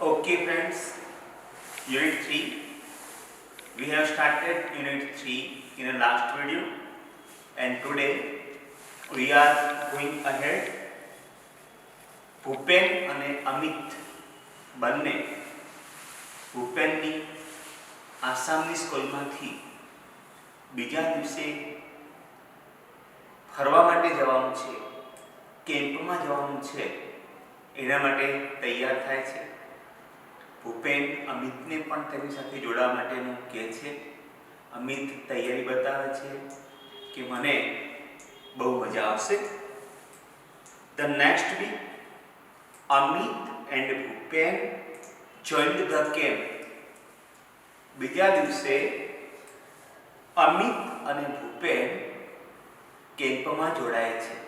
Okay, friends, Unit 3. We have started Unit 3 in the last video, and today we are going ahead. Bhupen અને અમિત બંને ભૂપેનની આસામની સ્કૂલમાંથી બીજા દિવસે ફરવા માટે જવાનું છે, કેમ્પમાં જવાનું છે, એના માટે તૈયાર થાય છે. ભૂપેન અમિતને પણ તેની સાથે જોડાવા માટેનું કહે છે. અમિત તૈયારી બતાવે છે કે મને બહુ મજા આવશે. The next week, Amit and Bhupen joined the camp. બીજા દિવસે અમિત અને ભૂપેન કેમ્પમાં જોડાય છે,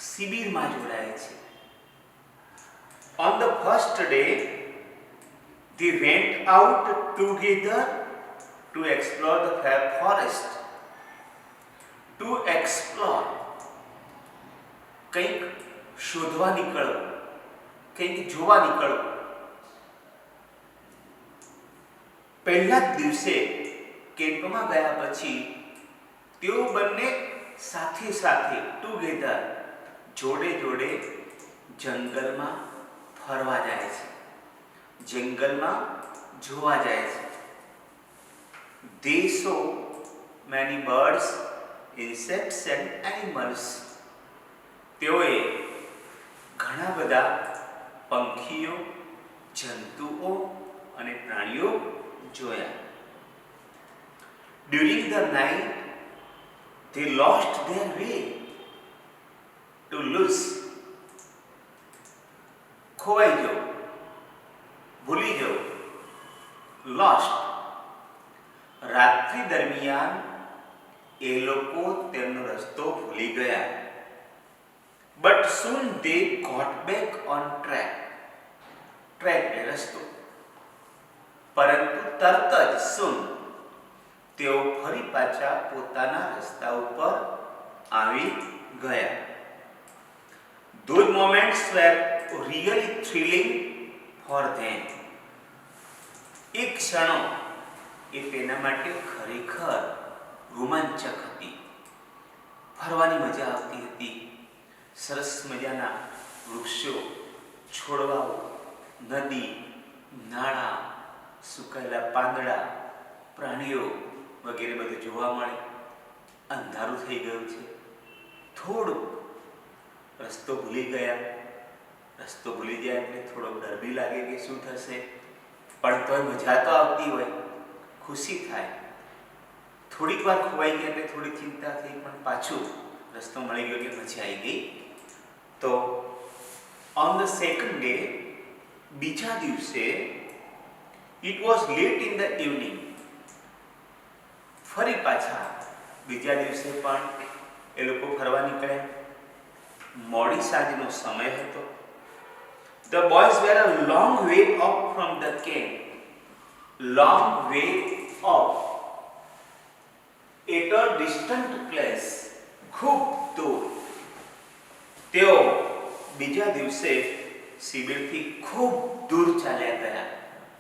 શિબિરમાં જોડાય છે. On the first day, they went out together to explore the forest. To explore, કંઈક શોધવા નીકળવું, કંઈક જોવા નીકળવું. પહેલા જ દિવસે કેમ્પમાં ગયા પછી તેઓ બંને સાથે સાથે ટુગેધર જોડે જોડે જંગલમાં ફરવા જાય છે, જંગલમાં જોવા જાય છે. They saw many birds, insects and animals. તેઓએ ઘણા બધા પંખીઓ, જંતુઓ અને પ્રાણીઓ જોયા. During the night, they lost their way. To lose, ખોવાઈ જવું, ભૂલી જવું, lost. રાત્રિ દરમિયાન એ લોકો તેમનો રસ્તો ભૂલી ગયા. But soon they got back on track. Track એ રસ્તો. પરંતુ તરત જ soon તેઓ ફરી પાછા પોતાના રસ્તા ઉપર આવી ગયા. Those moments were really thrilling for them. એ ક્ષણો એ તેના માટે ખરેખર રોમાંચક હતી. ફરવાની મજા આવતી હતી. સરસ મજાના વૃક્ષો, છોડવાઓ, નદી, નાળા, સુકાયેલા પાંદડા, પ્રાણીઓ વગેરે બધું જોવા મળે. અંધારું થઈ ગયું છે, થોડુંક રસ્તો ભૂલી ગયા. રસ્તો ભૂલી જાય એટલે થોડોક ડર બી લાગે કે શું થશે, પણ તોય મજા તો આવતી હોય, ખુશી થાય. થોડીક વાર ખોવાઈ ગયા એટલે થોડી ચિંતા થઈ, પણ પાછું રસ્તો મળી ગયો એટલે મજા આવી ગઈ. તો ઓન ધ સેકન્ડ ડે, બીજા દિવસે, it was late in the evening. ફરી પાછા બીજા દિવસે પણ એ લોકો ફરવા નીકળ્યા. મોડી સાંજનો સમય હતો. The boys were a long way off from the camp. Long way off. At a distant place. ખૂબ દૂર. તેઓ બીજા દિવસે શિબિરથી ખૂબ દૂર ચાલ્યા ગયા.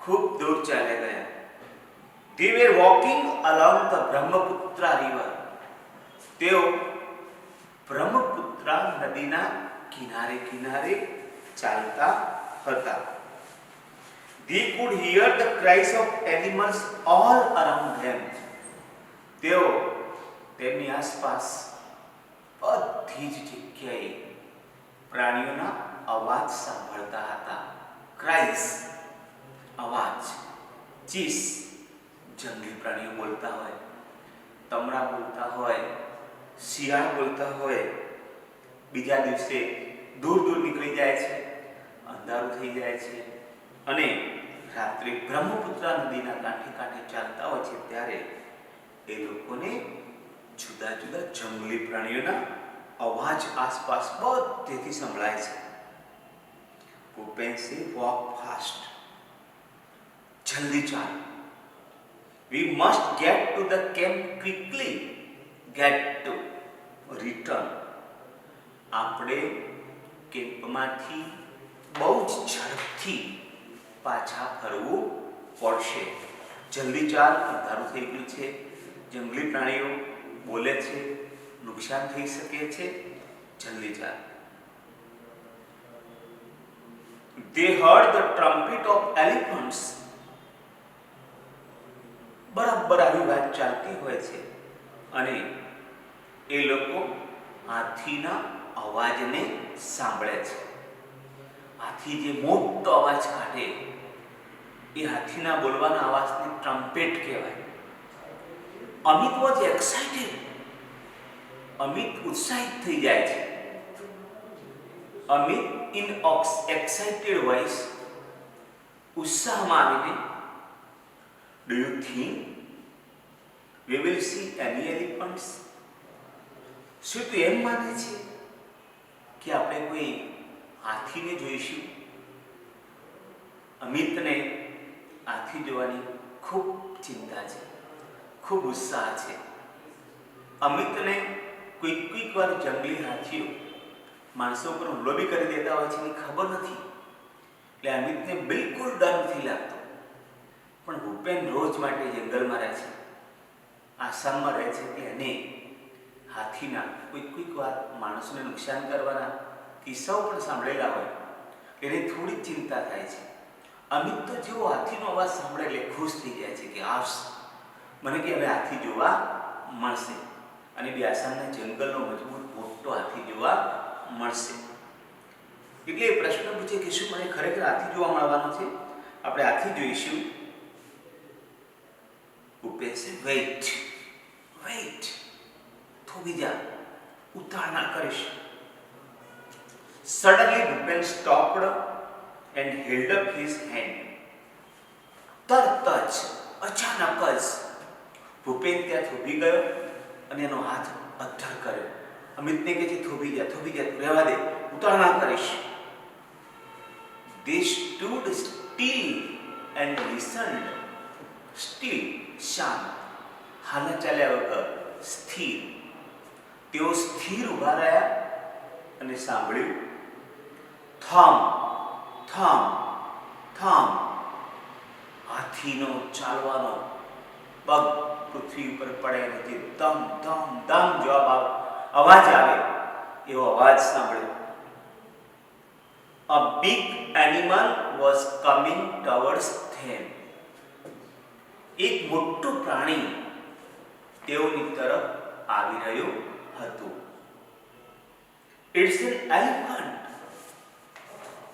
ખૂબ દૂર ચાલ્યા ગયા. They were walking along the Brahmaputra river. તેઓ બ્રહ્મપુત્રા નદીના કિનારે કિનારે ચાલતા હતા. They could hear the cries of animals all around them. તેઓ તેમની આસપાસ બધી જ જગ્યાએ પ્રાણીઓના અવાજ સાંભળતા હતા. ક્રાઇસ, અવાજ. ચીસ, જંગલી પ્રાણીઓ બોલતા હોય, તમડા બોલતા હોય, શિયાળ બોલતા હોય. બીજા દિવસે દૂર દૂર નીકળી જાય છે, અંધારું થઈ જાય છે, અને રાત્રે બ્રહ્મપુત્રા નદીના કાંઠે કાંઠે ચાલતા હોય છે ત્યારે એ લોકોને જુદા જુદા જંગલી પ્રાણીઓના અવાજ આસપાસ બધેથી સંભળાય છે. ભૂપેન સે વોક ફાસ્ટ. જલ્દી ચાલ. We must get to the camp quickly. Get to. Return. આપણે કેમ્પમાંથી બહુ જ ઝડપથી પાછા ફરવું પડશે. જલ્દી ચાલ, અંધારું થઈ ગયું છે, જંગલી પ્રાણીઓ બોલે છે, નુકસાન થઈ શકે છે, જલ્દી ચાલ. They heard the trumpet of elephants. બરાબર આવી વાત ચાલતી હોય છે અને એ લોકો હાથીના અવાજને સાંભળે છે. હાથી જે મોટો અવાજ કાઢે એ હાથીના બોલવાના અવાજને ટ્રમ્પેટ કહેવાય. Amit was excited. અમિત ઉત્સાહિત થઈ જાય છે. અમિત ઇન એક્સાઇટેડ વોઇસ, ઉત્સાહમાં આવીને, do you think we will see any elephants? શું તું એમ માને છે કે આપણે કોઈ હાથીને જોઈશું? અમિતને હાથી જોવાની ખૂબ ચિંતા છે, ખૂબ ઉત્સાહ છે. અમિતને કોઈક વાર જંગલી હાથીઓ માણસો ઉપર હુમલો બી કરી દેતા હોય છે એની ખબર નથી, એટલે અમિતને બિલકુલ ડર નથી લાગતો. પણ ભૂપેન રોજ માટે જંગલમાં રહે છે, આસામમાં રહે છે, કે એને હાથીના કોઈક વાર માણસોને નુકસાન કરવાના કિસ્સાઓ પણ સાંભળેલા હોય, એને થોડી ચિંતા થાય છે. અમિત તો જેવો હાથીનો અવાજ સાંભળે એટલે ખુશ થઈ જાય છે કે આસ મને કે હવે હાથી જોવા મળશે, અને બી આસામના જંગલનો મજબૂત મોટો હાથી જોવા મળશે. એટલે એ પ્રશ્ન પૂછે કે શું મને ખરેખર હાથી જોવા મળવાનો છે? આપણે હાથી જોઈશું? ભૂપેન સે વેઇટ, થોડી જા, ઉતાળ ના કરીશ. Suddenly Bhupen stopped and held up his hand. તરત જ, અચાનક જ ભૂપેન ત્યાં થોભી ગયો અને એનો હાથ અદ્ધર કર્યો. અમિતને કહે છે થોભી જા, રહેવા દે, ઉતાળ ના કરીશ. They stood still and listened. Still, શાંત, હાલત ચાલ્યા વગર, સ્થિર. તેઓ સ્થિર ઉભા રહ્યા અને સાંભળ્યું. થમ થમ થમ. હાથીનો ચાલવાનો પગ પૃથ્વી ઉપર પડે અને જે દમ દમ દમ જવાબ અવાજ આવે એવો અવાજ સાંભળ્યો. A big animal was coming towards them. એક મોટું પ્રાણી તેઓની તરફ આવી રહ્યું હતું. It's an elephant.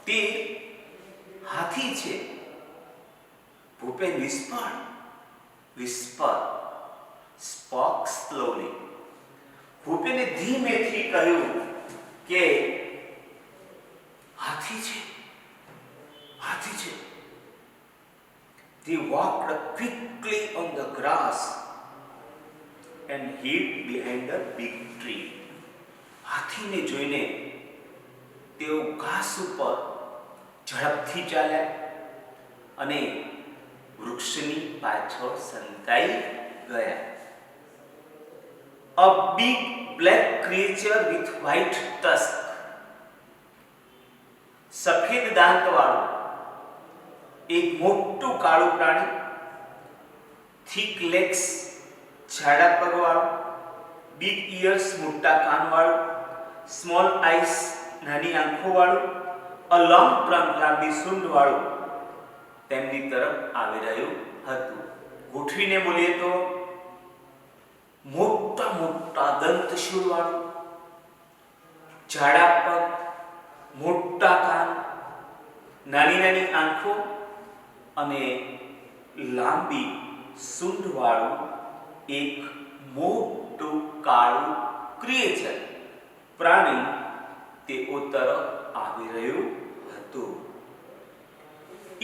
તે હાથી છે. Bhupen whisper, spoke slowly. ભૂપેને ધીમેથી કહ્યું કે હાથી છે. They walked quickly on the grass and hid behind a big tree. હાથીને જોઈને તેઓ ઘાસ ઉપર ઝડપથી ચાલ્યા અને વૃક્ષની પાછળ સંતાઈ ગયા. A big black creature with white tusk. સફેદ દાંતવાળું એક મોટું કાળું પ્રાણી, thick legs જાડા પગવાળું, big ears મોટા કાનવાળું, small eyes નાની આંખોવાળું, a long trunk લાંબી સૂંઢવાળું તેમની તરફ આવી રહ્યું હતું. ગોઠવીને બોલીએ તો મોટા મોટા દંતશૂળવાળું, જાડા પગ, મોટા કાન, નાની નાની આંખો અને લાંબી સૂંઢવાળું એક મોટું કાળું ક્રિએચર પ્રાણી તેઓ તરફ આવી રહ્યું હતું.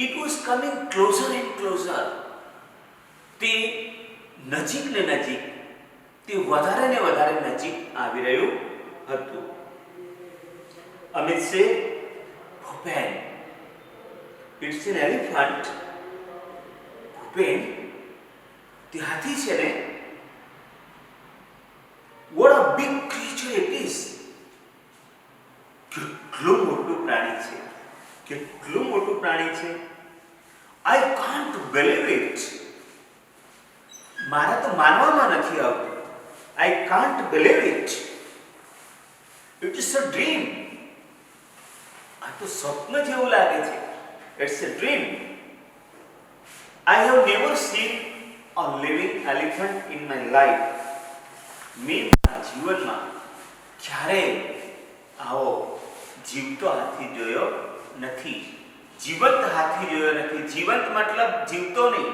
It was coming closer and closer. તે નજીક ને નજીક, તે વધારે ને વધારે નજીક આવી રહ્યું હતું. અમિત સે Bhupen, it's an elephant. Bhupen, તે હાથી છે ને? What a big creature it is. કેટલું મોટું પ્રાણી છે, કેટલું મોટું પ્રાણી છે. I can't believe it. મારા તો માનવામાં નથી આવતું. I can't believe it. It is a dream. આ તો સ્વપ્ન જેવું લાગે છે. It's a dream. I have never seen a living elephant in my life. મેં મારા જીવનમાં ક્યારેય આવો જીવતો હાથી જોયો નથી. જીવંત હાથી જોયો નથી. જીવંત મતલબ જીવતો નહીં.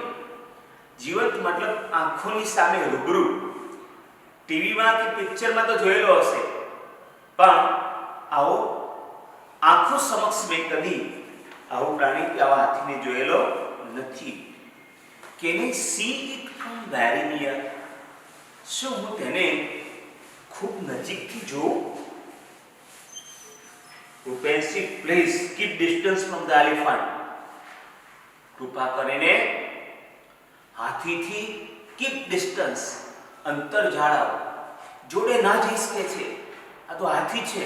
જીવંત મતલબ આંખોની સામે રૂબરૂ. ટીવીમાં કે પિક્ચરમાં તો જોયેલો હશે, પણ આવો આંખો સમક્ષ મેં કદી આવો પ્રાણી કે આવા હાથીને જોયેલો નથી. Can I see it from very near? શું હું તેને ખૂબ નજીકથી જોઉં? Rupeshji, please keep distance from the elephant. કૃપા કરીને હાથીથી કીપ ડિસ્ટન્સ, અંતર જાળવો. જોડે ના જઈ શકે છે. આ તો હાથી છે,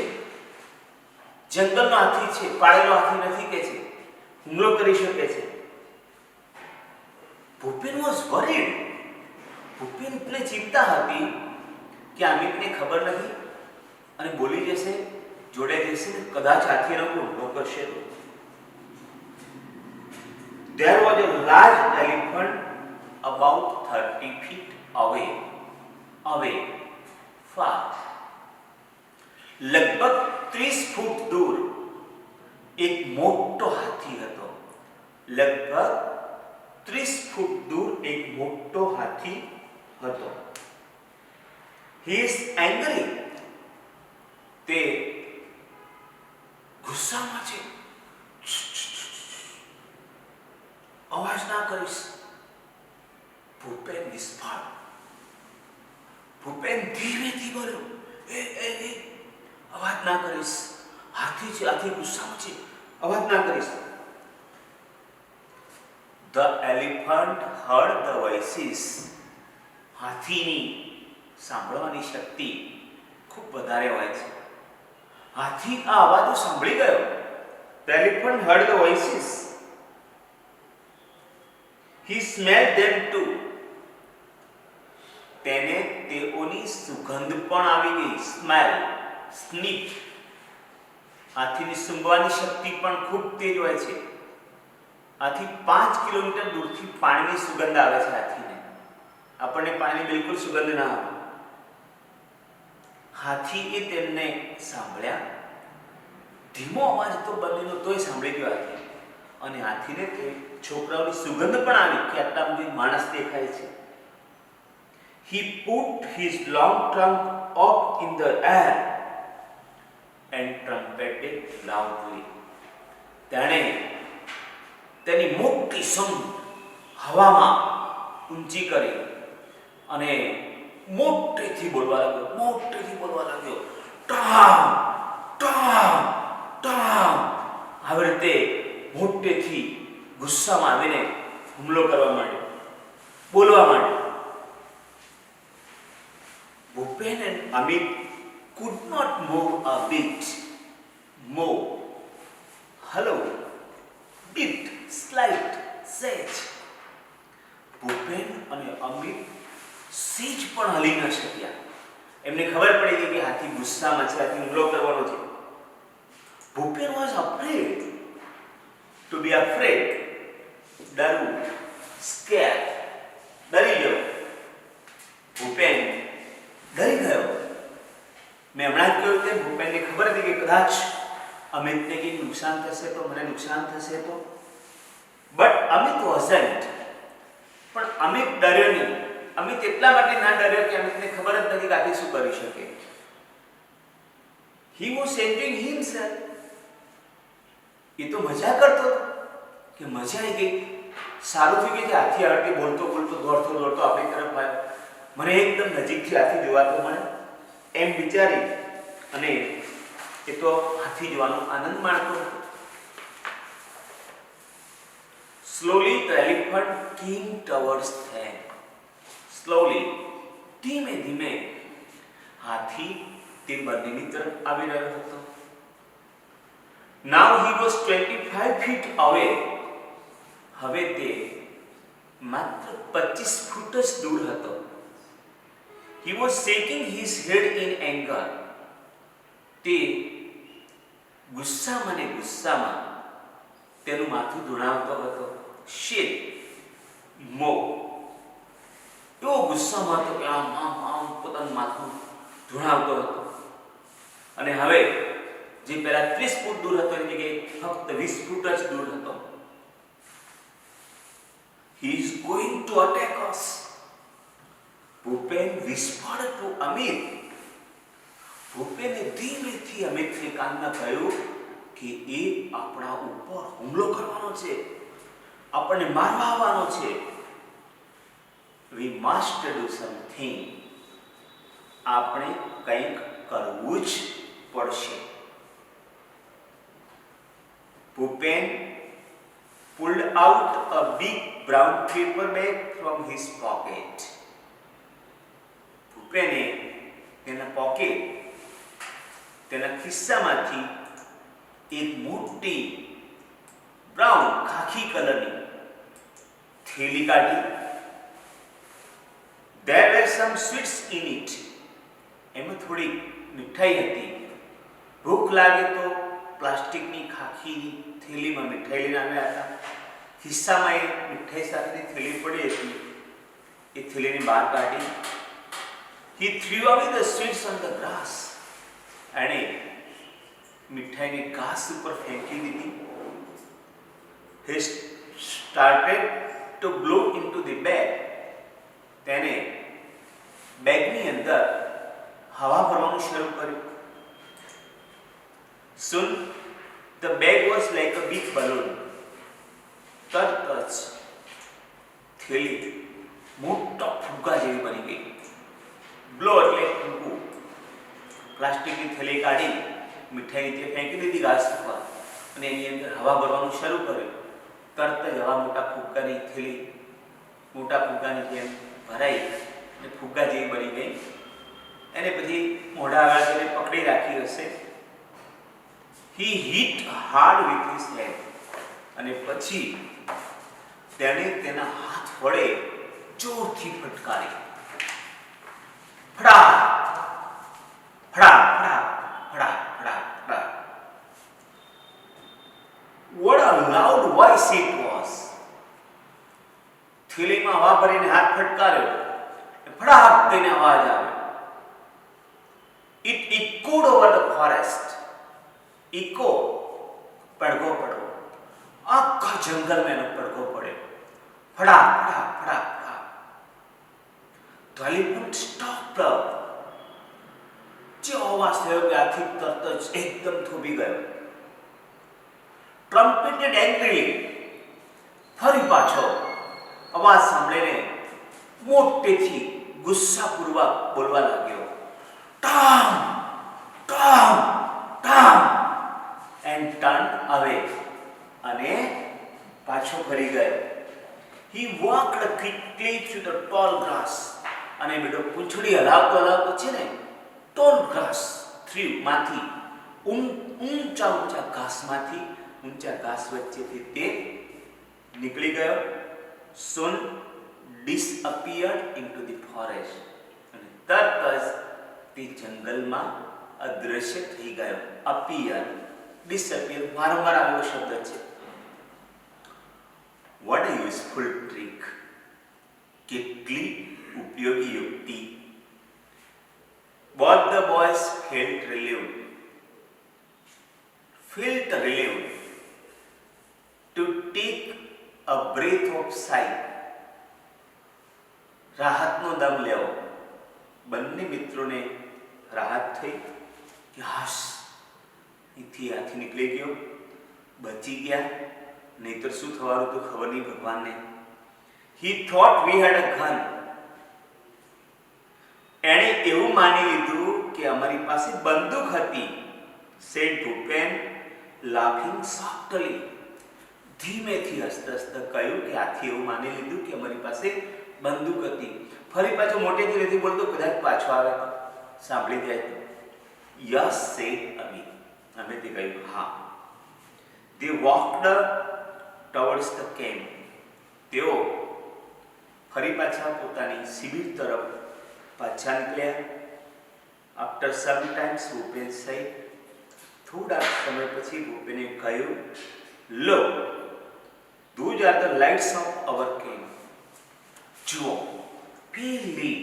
જંગલનો હાથી છે, પાળેલો હાથી નથી કે છે. હુમલો કરી શકે છે. Bhupen was worried. ભૂપેનને ચિંતા હતી કે અમિતને ખબર નથી અને બોલી જશે, જોડે જશે ને કદાચ હાથીનો હુમલો કરશે તો. There was a large elephant about 30 feet away, far. લગભગ 30 ફૂટ દૂર એક મોટો હાથી હતો. લગભગ 30 ફૂટ દૂર એક મોટો હાથી હતો. He is angry. તે ગુસ્સામાં છે. અવાજ ના કરીશ. ભૂપેન નિષ્ફળ. ભૂપેન ધીમેથી બોલ્યો, એ અવાજ ના કરીશ. હાથી છે, હાથી ગુસ્સામાં છે, અવાજ ના કરીશ. The elephant heard the voices. હાથીની સાંભળવાની શક્તિ ખૂબ વધારે હોય છે. હાથી આ અવાજો સાંભળી ગયો. The elephant heard the voices. He smelled them too. તેને તેઓની સુગંધ પણ આવી ગઈ. Smell, sniff. હાથીની સૂંઘવાની શક્તિ પણ ખૂબ તેજ હોય છે. આથી 5 કિલોમીટર દૂરથી પાણીની સુગંધ આવે છે હાથીને. આપણને પાણી બિલકુલ સુગંધ ના આવે. હાથીએ તેમને સાંભળ્યા. ધીમો અવાજ તો બંનેનો તોય સાંભળી ગયો હાથી. અને હાથીને તે છોકરાઓની સુગંધ પણ આવી કે આટલા સુધી માણસ દેખાય છે. He put his long trunk up in the air and trumpeted loudly. તેણે તેની મોટી સૂંઢ હવામાં ઊંચી કરી અને મોટેથી બોલવા લાગ્યો. Time time time. આવી રીતે મોટેથી ગુસ્સામાં આવીને હુમલો કરવા માંડ્યો, બોલવા માંડ્યો. Bhupen and Amit could not move a bit. Move. Hello. Bit. Slight. Sage. Bhupen અને અમિત સેજ પણ હલી ન શક્યા. એમને ખબર પડી ગઈ કે હાથી ગુસ્સામાં છે, હાથી હુમલો કરવાનો છે. Bhupen was afraid. To be afraid. ડરવું. Scared. ડરી ગયો. ભૂપેન ડરી ગયો. મેં હમણાં જ કહ્યું કે ભૂપેનને ખબર હતી કે કદાચ અમિતને કંઈક નુકસાન થશે તો, મને નુકસાન થશે તો. But Amit wasn't. પણ અમિત ડર્યો નહીં. અમિત એટલા માટે ના ડર્યો કે અમિતને ખબર જ નથી કે આથી શું કરી શકે. He was enjoying himself. એ તો મજા કરતો હતો કે મજા આવી ગઈ. સારું થયું કે હાથી આગળ બોલતો દોડતો આપણી તરફ આવ્યો. મને એકદમ નજીકથી હાથી જોવાતો મળે એમ વિચારી અને એ તો હાથી જોવાનો આનંદ માણતો હતો. Slowly the elephant came towards them. Slowly, ધીમે ધીમે હાથી તે બંનેની તરફ આવી રહ્યો હતો. Now he was 25 feet away. હવે તે માત્ર 25 ફૂટ જ દૂર હતો. He was shaking his head in anger. તે ગુસ્સામાં ને ગુસ્સામાં તેનું માથું ધુણાવતો હતો. શેક, મો, એવો ગુસ્સામાં હતો કે આમ આમ આમ પોતાનું માથું ધુણાવતો હતો. અને હવે જે પહેલા 30 ફૂટ દૂર હતો એની જગ્યાએ ફક્ત 20 ફૂટ જ દૂર હતો. He is going to attack us. Bhupen whispered to Amit. ભૂપેને ધીમેથી અમિતને કાનમાં કહ્યું કે એ આપણા ઉપર હુમલો કરવાનો છે, આપણને મારવા આવવાનો છે. We must do something. આપણે કંઈક કરવું જ પડશે. Bhupen pulled out a big brown paper bag from his pocket. ભૂપેને તેના ખિસ્સામાંથી એક મોટી બ્રાઉન ખાખી કલરની થેલી કાઢી. There were some sweets in it. એમાં થોડી મીઠાઈ હતી. ભૂખ લાગે તો પ્લાસ્ટિકની ખાખી થેલીમાં મીઠાઈ લઈને આવ્યા હતા. ખિસ્સામાં એ મીઠાઈ સાથેની થેલી પડી હતી. એ થેલીની બહાર કાઢી. He threw away the sweets on the grass. એણે મીઠાઈને ઘાસ ઉપર ફેંકી દીધી. He started to blow into the bag. તેને બેગની અંદર હવા ભરવાનું શરૂ કર્યું. Soon the bag was like a big balloon. તરત જ થેલી મોટા ફુગ્ગા જેવી બની ગઈ. બ્લો એટલે ફૂંકવું. પ્લાસ્ટિકની થેલી કાઢી મીઠાઈ નીચે ફેંકી દીધી ઘાસ ઉપર અને એની અંદર હવા ભરવાનું શરૂ કર્યું. તરત જ હવા મોટા ફુગ્ગાની થેલી મોટા ફુગ્ગાની જેમ ભરાઈ અને ફુગ્ગા જેવી બની ગઈ. એને પછી મોઢા આગળ તેને પકડી રાખી હશે. He hit hard with his head. અને પછી તેણે તેના હાથ વડે જોરથી ફટકારી. Hooda Hooda Hooda Hooda Hooda Hooda. What a loud voice it was. થેલીમાં હવા ભરીને હાથ ફટકાર્યો. ફડાક દઈને અવાજ આવ્યો. It echoed over the forest. Echo, પડઘો પડવો. આખા જંગલમાં એનો પડઘો પડે. Hooda Hooda Hooda Hooda. The elephant stopped up. જે અવાજ થયો કે આથી તરત જ એકદમ થોભી ગયો. Trumpeted angrily. ફરી પાછો અવાજ સાંભળીને મોટેથી ગુસ્સાપૂર્વક બોલવા લાગ્યો. Time time time. and turned away. અને પાછો ફરી ગયો. He walked quickly through the tall grass. અને બેડો પૂંછડી હલાવતો છે ને tall grass through માંથી ઊંચા ઘાસમાંથી ઊંચા ઘાસ વચ્ચેથી તે નીકળી ગયો. Soon disappeared into the forest. અને તરત જ તે જંગલમાં અદ્રશ્ય થઈ ગયો. appear, disappear વારંવાર આવેલો શબ્દ છે. What a useful trick. કેટલી ઉપયોગી યુક્તિ. Both the boys felt relieved to take a breath of sigh. રાહતનો દમ લેવો. બંને મિત્રોને રાહત થઈ કે હાશ, અહીંથી હાથી નીકળી ગયો, બચી ગયા, નહીતર શું થવાનું તો ખબર નહીં ભગવાનને. He thought we had a gun. એણે એવું માની લીધું કે અમારી પાસે બંદૂક હતી. said Bhupen laughing softly. ધીમેથી હસતા હસતા કહ્યું કે હાથી એવું માની લીધું કે અમારી પાસે બંદૂક હતી. ફરી પાછો મોટેથી નથી બોલતો, કદાચ પાછો આવે તો સાંભળી જાય તો. Yes, said Amit. અમિતે કહ્યું હા. They walked towards the camp. તેઓ ફરી પાછા પોતાની શિબિર તરફ પાછા નીકળ્યા. આફ્ટર સમ ટાઈમ્સ ભૂપેન સાહેબ, થોડા સમય પછી ભૂપેને કહ્યું, લો, those are the lights of our camp. જુઓ, પેલી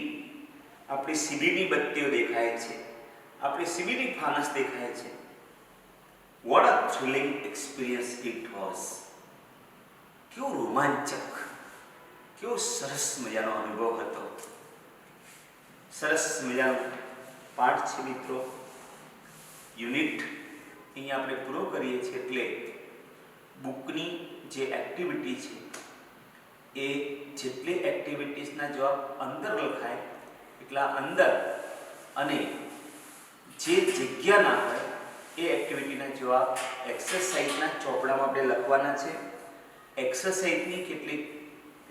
આપણી શિબિરની બત્તીઓ દેખાય છે, આપણી શિબિરની ફાનસ દેખાય છે. What a thrilling experience it was. કેવો રોમાંચક, કેવો સરસ મજાનો અનુભવ હતો. સરસ મજાનો પાઠ છે મિત્રો. યુનિટ અહીંયા આપણે પૂરો કરીએ છીએ એટલે બુકની જે એક્ટિવિટી છે એ જેટલી એક્ટિવિટીઝના જવાબ અંદર લખાય એટલા અંદર, અને જે જગ્યા ના હોય એ એક્ટિવિટીના જવાબ એક્સરસાઇઝના ચોપડામાં આપણે લખવાના છે. એક્સરસાઇઝની કેટલીક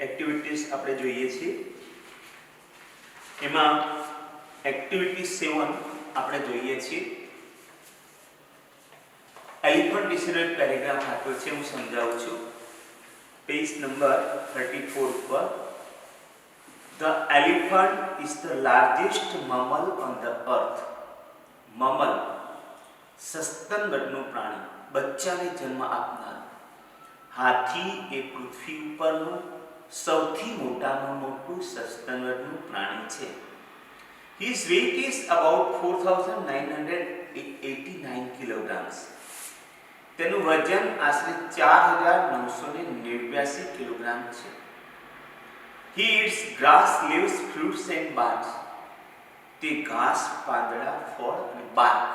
એક્ટિવિટીઝ આપણે જોઈએ છીએ. એમાં એક્ટિવિટી 7 આપણે જોઈએ છીએ. એલિફન્ટ વિશેનો એક પેરેગ્રાફ આપ્યો છે, હું સમજાવું છું. પેજ નંબર 34 પર. The elephant is the largest mammal on the earth. mammal સસ્તનગતનું પ્રાણી, બચ્ચાને જન્મ આપનાર. હાથી એ પૃથ્વી ઉપરનું સૌથી મોટામાં મોટું સસ્તનગતનું પ્રાણી છે. His weight is about 4,989 kilograms. તેનું વજન આશરે 4,989 કિલોગ્રામ છે. He eats grass, leaves, fruits and bark. તે ઘાસ, પાંદડા, ફળ અને બાર્ક,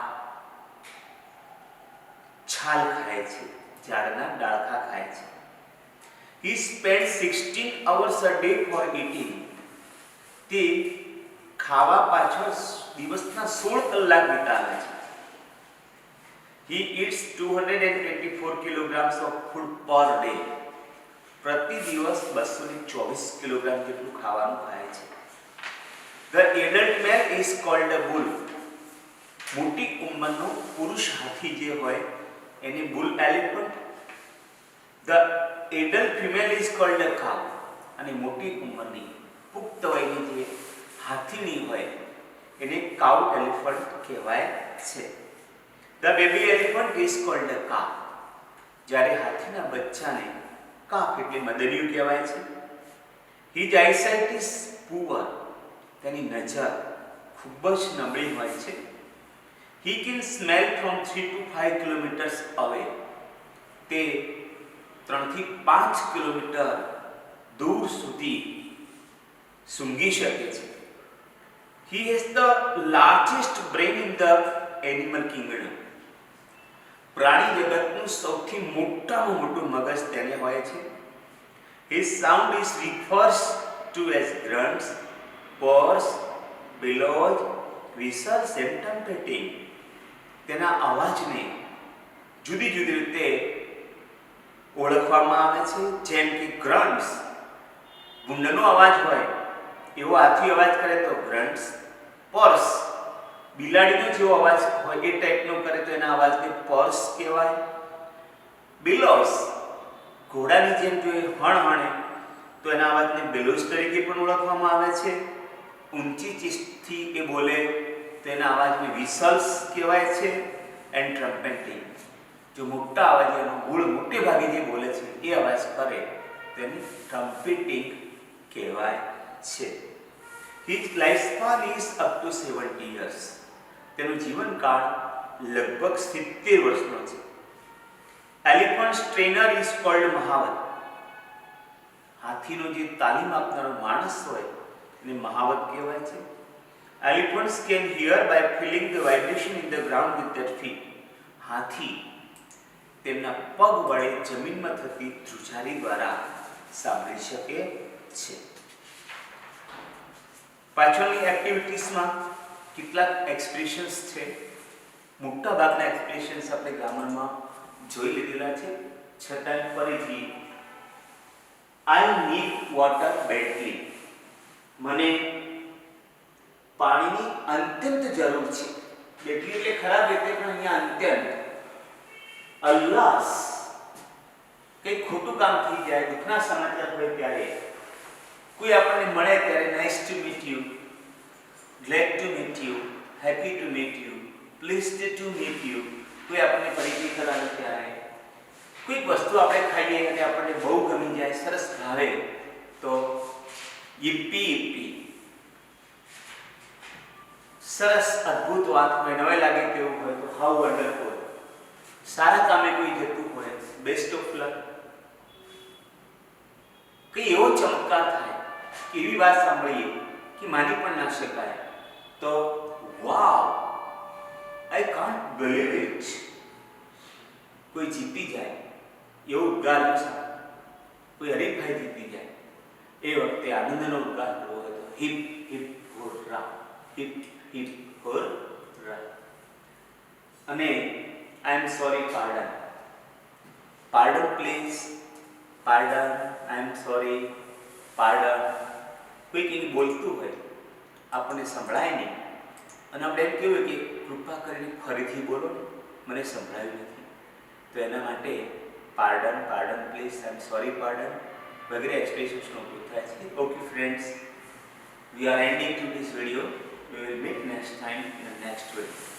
છાલ ખાય છે, ઝાડના ડાળખા ખાય છે. He spends 16 hours a day for eating. તે ખાવા પાછળ દિવસના 16 કલાક વિતાવે છે. He eats 224 kilograms of food per day. પ્રતિ દિવસ 224 કિલોગ્રામ જેટલું ખાવાનું ખાય છે. The adult male is called a bull. મોટી ઉંમરનો પુરુષ હાથી જે હોય એને bull elephant. The adult female is called a cow. અને મોટી ઉંમરની પુખ્ત વયની જે હાથીની હોય એને cow elephant કહેવાય છે. The baby elephant is called a calf. જ્યારે હાથીના બચ્ચાને કાફ એટલે મદનિયું કહેવાય છે. His eyesight is poor. તેની નજર ખૂબ જ નબળી હોય છે. He can smell from 3 to 5 kilometers away. તે 3 થી 5 કિલોમીટર દૂર સુધી સૂંઘી શકે છે. He has the largest brain in the animal kingdom. પ્રાણી જગતનું સૌથી મોટામાં મોટું મગજ તેને હોય છે. His sound is refers to as grunts, purrs, bellows, whistles and trumpeting. તેના અવાજને જુદી જુદી રીતે ઓળખવામાં આવે છે. જેમ કે ગ્રન્ટ્સ, ગુંડનો અવાજ હોય એવો હાથી અવાજ કરે તો ગ્રન્ટ્સ. પર્સ, બિલાડીનો જેવો અવાજ હોય એ ટાઈપનો કરે તો એના અવાજને પર્સ કહેવાય. બિલોસ, ઘોડાની જેમ જો એ હણહણે તો એના અવાજને બેલોસ તરીકે પણ ઓળખવામાં આવે છે. ઊંચી ચીસથી એ બોલે તો એના અવાજને વિસલ્સ કહેવાય છે. એન્ડ ટ્રમ્પેટિંગ, જો મોટા અવાજે એનો ગુળ મોટે ભાગે જે બોલે છે એ અવાજ કરે તેને ટ્રમ્પેટિંગ કહેવાય છે. His lifespan is up to 70 years. તેનો જીવનકાળ લગભગ 70 વર્ષનો છે. Elephant trainer is called mahout. હાથીનો જે તાલીમ આપનારો માણસ હોય એને મહાવત કહેવાય છે. Elephants can hear by feeling the vibration in the ground with their feet. હાથી તેમના પગ વડે જમીનમાં થતી ધ્રુજારી દ્વારા સાંભળી શકે છે. પાછળની એક્ટિવિટીઝમાં કેટલાક એક્સપ્રેશન્સ છે. મોટા ભાગના એક્સપ્રેશન્સ આપણે ગ્રામરમાં જોઈ લીધેલા છે, છતાં ફરીથી આઈ નીડ વોટર બેડલી. મને પાણીની અત્યંત જરૂર છે. બેડલી એટલે ખરાબ રીતે પણ અહીંયા અત્યંત. અલ્લાસ, કંઈક ખોટું કામ થઈ જાય, દુઃખના સમાચાર હોય ત્યારે, કોઈ આપણને મળે ત્યારે nice to meet you, glad to meet you, happy to meet you, pleased to meet you, કોઈ આપણને પરિચય કરાવે ત્યારે, કોઈક વસ્તુ આપણે ખાઈએ અને આપણને બહુ ગમી જાય, સરસ ભાવે, તો યીપી યીપી, સરસ અદ્ભુત વાત હોય, નવે લાગે તેવું હોય તો હાઉ વન્ડરફુલ, સારા કામે કોઈ જતું હોય બેસ્ટ ઓફ લક, કઈ એવો ચમત્કાર થાય કે એવી વાત સાંભળીએ કે માની પણ ના શકાય તો વાવ, આઈ કાન્ટ બિલીવ ઇટ, કોઈ જીતી જાય એવો ઉદ્ગાર છે, કોઈ હરીફાઈ જીતી જાય એ વખતે આનંદનો ઉદ્ગાર કરવો હોય તો hip hip hurrah, hip hip hurrah. અને I am sorry, pardon, pardon please, pardon, I am sorry, pardon, કોઈ કંઈ બોલતું હોય આપણને સંભળાય નહીં અને આપણે એમ કહેવું કે કૃપા કરીને ફરીથી બોલો ને, મને સંભળાયું નથી, તો એના માટે pardon, pardon please, I am sorry pardon વગેરે એક્સપ્રેશન્સનો ઉપયોગ થાય છે. Okay friends, we are ending to this video. We will meet next time in the next video.